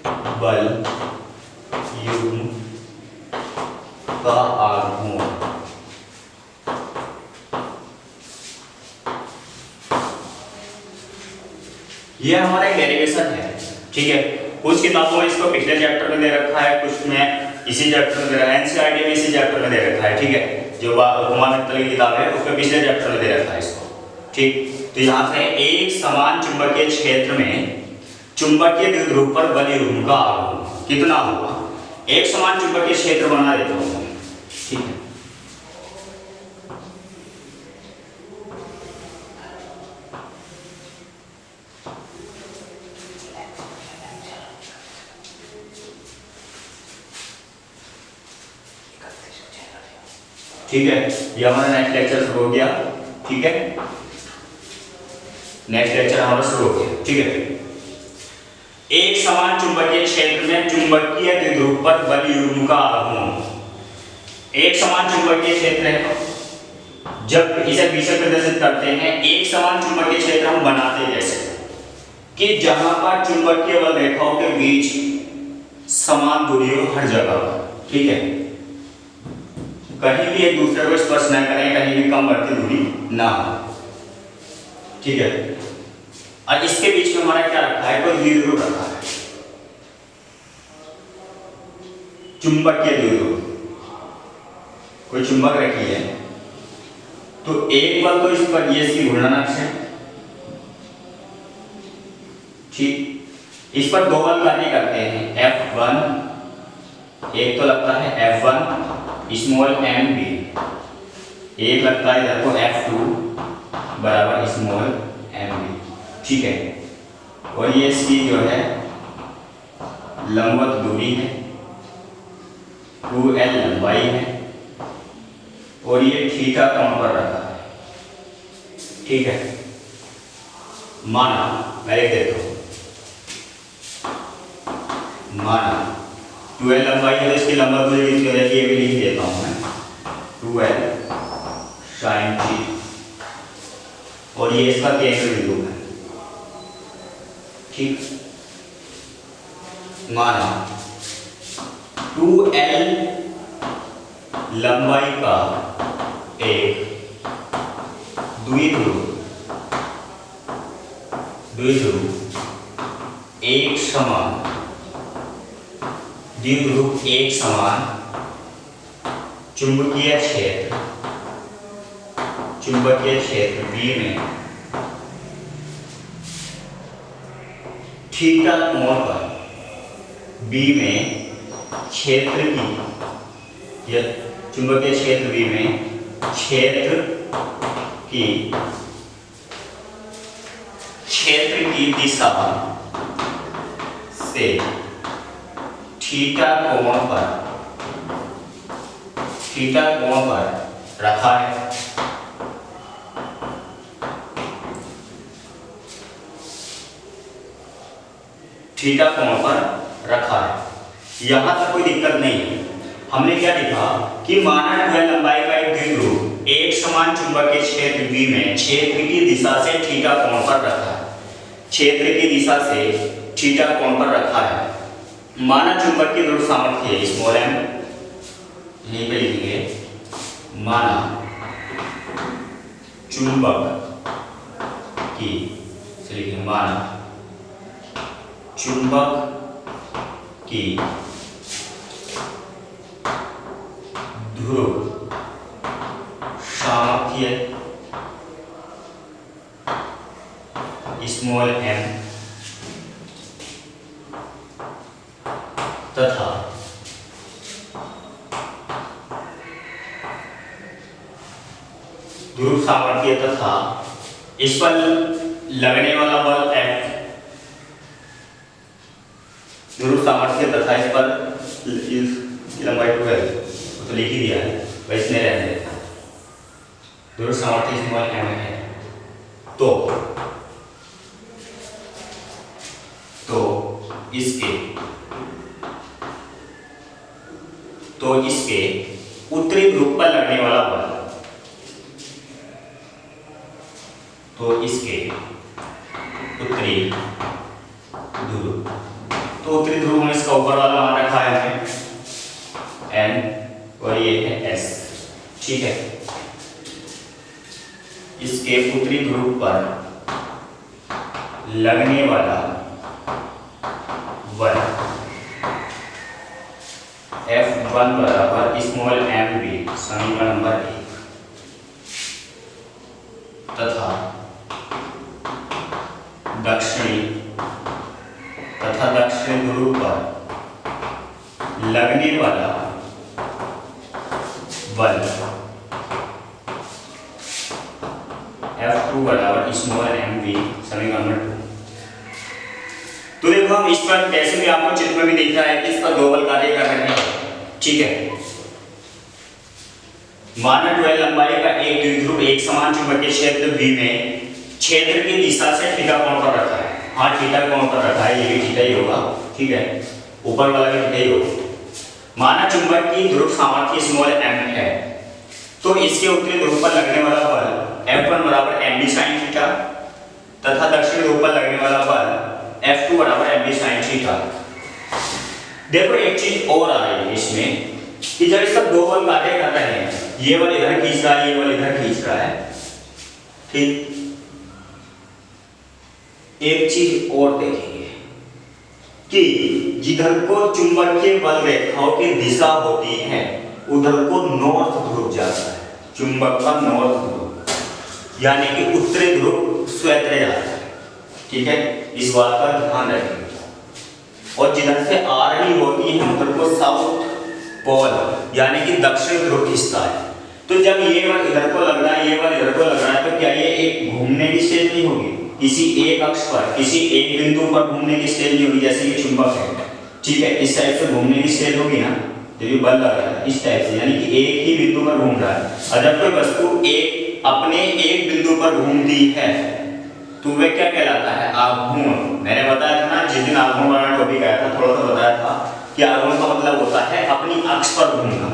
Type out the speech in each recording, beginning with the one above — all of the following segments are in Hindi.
बल युग्म का आघूर्ण। ये हमारा एक डेरिवेशन है, ठीक है। कुछ किताबों में इसको पिछले चैप्टर में दे रखा है, कुछ में इसी चैप्टर में दे रखा है, एनसीईआरटी में इसी चैप्टर में दे रखा है, ठीक है। जो कुमार मित्तल की किताब है उसमें पिछले चैप्टर में दे रखा है इसको, ठीक। तो यहाँ से एक समान चुंबकीय क्षेत्र में चुंबकीय द्विध्रुव पर बल युग्म का आघूर्ण कितना होगा। एक समान चुंबकीय क्षेत्र बना देता हूँ, ठीक है। ठीक है, ये हमारा नेक्स्ट लेक्चर शुरू हो गया, ठीक है। नेक्स्ट लेक्चर हमारा शुरू हो गया, ठीक है। एक समान चुंबकीय क्षेत्र में चुंबकीय द्विध्रुव पर बल युग्म का आघूर्ण। एक समान चुंबकीय क्षेत्र है, जब इसे विषय प्रदर्शित करते हैं, एक समान चुंबकीय क्षेत्र हम बनाते हैं जैसे कि जहां पर चुंबकीय बल रेखाओं के बीच समान दूरी हो हर जगह, ठीक है। कहीं भी एक दूसरे को स्पर्श न करें, कहीं भी कम बढ़ती दूरी ना हो, ठीक है। और इसके बीच में हमारा क्या रखा है, कोई द्विध्रुव रखा है, चुंबकीय द्विध्रुव, कोई चुंबक रखी है। तो एक बल तो इस पर ये इसकी घूर्णन अक्ष है, ठीक। इस पर दो बल कार्य करते हैं, F1, एक तो लगता है F1 स्मॉल m b, एक लगता है इधर को F2 बराबर स्मॉल m b, ठीक है। और ये इसकी जो है लंबवत दूरी है, 2l लंबाई है, और ये थीटा कोण पर रखा है, ठीक है। माना मैं लिख देता हूँ, माना 2l लंबाई है तो इसकी लंबवत दूरी कितनी हो जाएगी, ये भी लिख देता हूँ मैं, 2l sin थी, और ये इसका केंद्र बिंदु है, ठीक। माना 2l लंबाई का एक द्विध्रुव एक समान द्विध्रुव एक समान चुंबकीय क्षेत्र B में थीटा कोण पर, B में क्षेत्र की, या चुंबकीय क्षेत्र B में क्षेत्र की दिशा से थीटा कोण पर रखा है, थीटा कोण पर रखा है। यहां तक कोई दिक्कत नहीं है। हमने क्या लिखा कि माना 2l लंबाई का एक द्विध्रुव एक समान चुंबकीय क्षेत्र B में क्षेत्र की दिशा से थीटा कोण पर रखा है, क्षेत्र की दिशा से थीटा कोण पर रखा है। माना चुंबकीय ध्रुव सामर्थ्य है स्मॉल m, यहीं पे लिखेंगे, माना चुंबक की, लिखेंगे माना चुंबक की ध्रुव सामर्थ्य स्मॉल m तथा ध्रुव सामर्थ्य तथा इस पर लगने वाला बल F, ध्रुव सामर्थ्य तथा इस पर लंबाई 2l तो लिख ही दिया है, वैसे नहीं रहने देता। ध्रुव सामर्थ्य स्मॉल m है, तो इसके उत्तरी ध्रुव पर लगने वाला बल, तो इसके उत्तरी ध्रुव, तो उत्तरी ध्रुव में इसका ऊपर वाला मान रखा है हमने N और ये है S, ठीक है। इसके उत्तरी ध्रुव पर लगने वाला बल F1 बराबर स्मॉल mv समीकरण नंबर 1 तथा दक्षिणी ध्रुव पर लगने वाला बल F2 बराबर स्मॉल mv समीकरण नंबर 2। तो देखो हम इस पर कैसे भी आपको चित्र में भी दिख रहा है कि इस पर दो बल कार्य कर रहे हैं, ठीक है। माना 12 लंबाई का एक द्विध्रुव एक समान चुंबकीय क्षेत्र V में क्षेत्र की दिशा से थीटा कोण पर रखा है। हाँ, थीटा कोण पर रखा है, ये भी थीटा ही होगा, ठीक है, ऊपर वाला भी थीटा ही होगा। माना चुंबक की ध्रुव सामर्थ्य स्मॉल m है, तो इसके उत्तरी ध्रुव पर लगने वाला बल F1 बराबर mv sin थीटा तथा दक्षिणी ध्रुव पर लगने वाला बल F2 बराबर mv sin थीटा। देखो एक चीज और आ रही है इसमें कि जब सब दो बल कार्य कर रहे हैं, ये बल इधर खींच रहा है, ये बल इधर खींच रहा है, ठीक। एक चीज और देखेंगे कि जिधर को चुंबकीय बल रेखाओं की दिशा होती है उधर को नॉर्थ ध्रुव जाता है, चुंबक का नॉर्थ ध्रुव, यानी कि उत्तरी ध्रुव स्वतः जाता है, ठीक है। इस बात का ध्यान रखेंगे। और जिधर से आ रही होती है उधर को साउथ पोल यानी कि दक्षिण ध्रुव खींचता है। तो जब ये बल इधर को लग रहा है, ये बल इधर को लग रहा है, तो क्या ये एक घूमने की स्टेज नहीं होगी? किसी एक अक्ष पर, किसी एक बिंदु पर घूमने की स्टेज नहीं होगी, जैसे कि चुंबक है, ठीक है, इस टाइप से घूमने की स्टेज होगी ना, जब ये बल लग रहा है इस टाइप से, यानी कि एक ही बिंदु पर घूम रहा है। और जब कोई वस्तु अपने एक बिंदु पर घूमती है तो वह क्या कहलाता है? आघूर्ण। मैंने बताया था ना जिस दिन आघूर्ण वाला टॉपिक आया था, थोड़ा सा बताया था कि आघूर्ण का मतलब होता है अपनी अक्ष पर घूमना,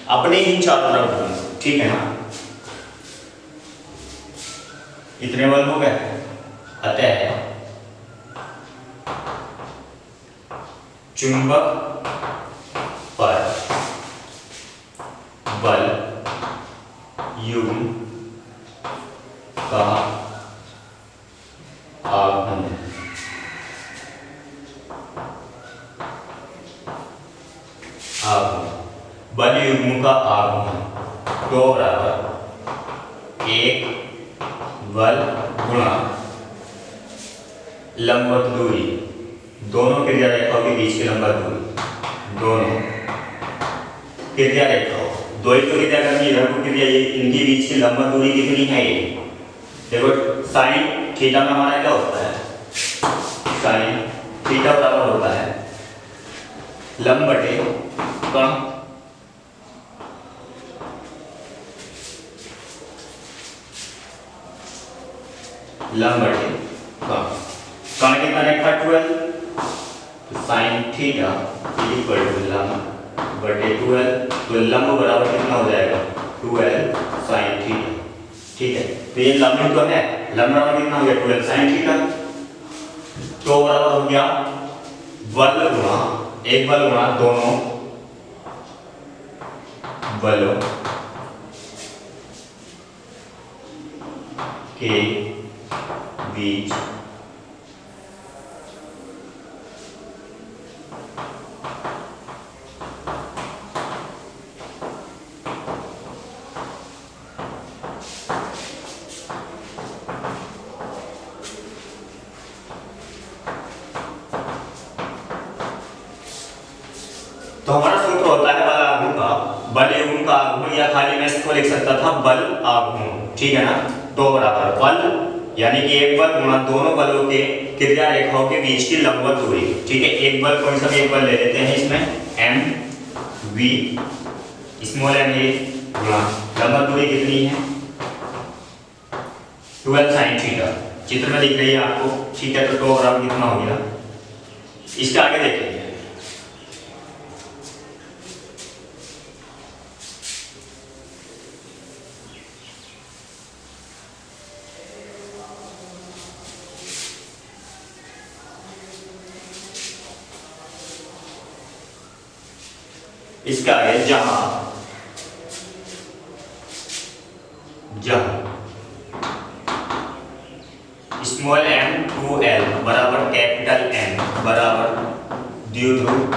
अपने ही चारों तरफ घूमना, ठीक है ना। इतने बल हो गए। अतः चुंबक पर बल युग्म का आघूर्ण बल युग्म का आघूर्ण तो बराबर एक बल गुणा लंबवत दूरी, दोनों क्रिया रेखाओं के बीच की लंबवत दूरी, दोनों क्रिया रेखाओं, दो ही तो क्रिया करनी है, क्रिया ये इनके बीच की लंबवत दूरी कितनी है? ये देखो साइन थीटा में हमारा क्या होता है? साइन थीटा बराबर होता है लंब बटे कण, लंब बटे कण। कण कितना रेखा 12, तो साइन थीटा इक्वल टू लंब बटे 12, तो लंब बराबर कितना हो जाएगा? 12 साइन थीटा, ठीक है। तो ये लंब तो है, लंब बराबर कितना हो गया? 12 साइन थीटा। तो बराबर हो गया बल गुणा एक बल गुणा दोनों बलों के बीच तो हमारा सूत्र होता है बल आघूर्ण का, बल युग्म का आघूर्ण, या खाली मैं इसको लिख सकता था बल आघूर्ण, ठीक है ना। तो बराबर बल यानी कि एक बल गुणा दोनों बलों के क्रिया रेखाओं के बीच की लंबवत दूरी, ठीक है। एक बल कोई सा भी एक बल ले लेते हैं इसमें m v small m a गुणा लंबवत दूरी कितनी है? 12 साइन थीटा, चित्र में दिख रही है आपको, ठीक है। तो बराबर कितना हो गया? इसके आगे देखिए, इसका है जहां स्मॉल m टू l बराबर कैपिटल M बराबर द्विध्रुव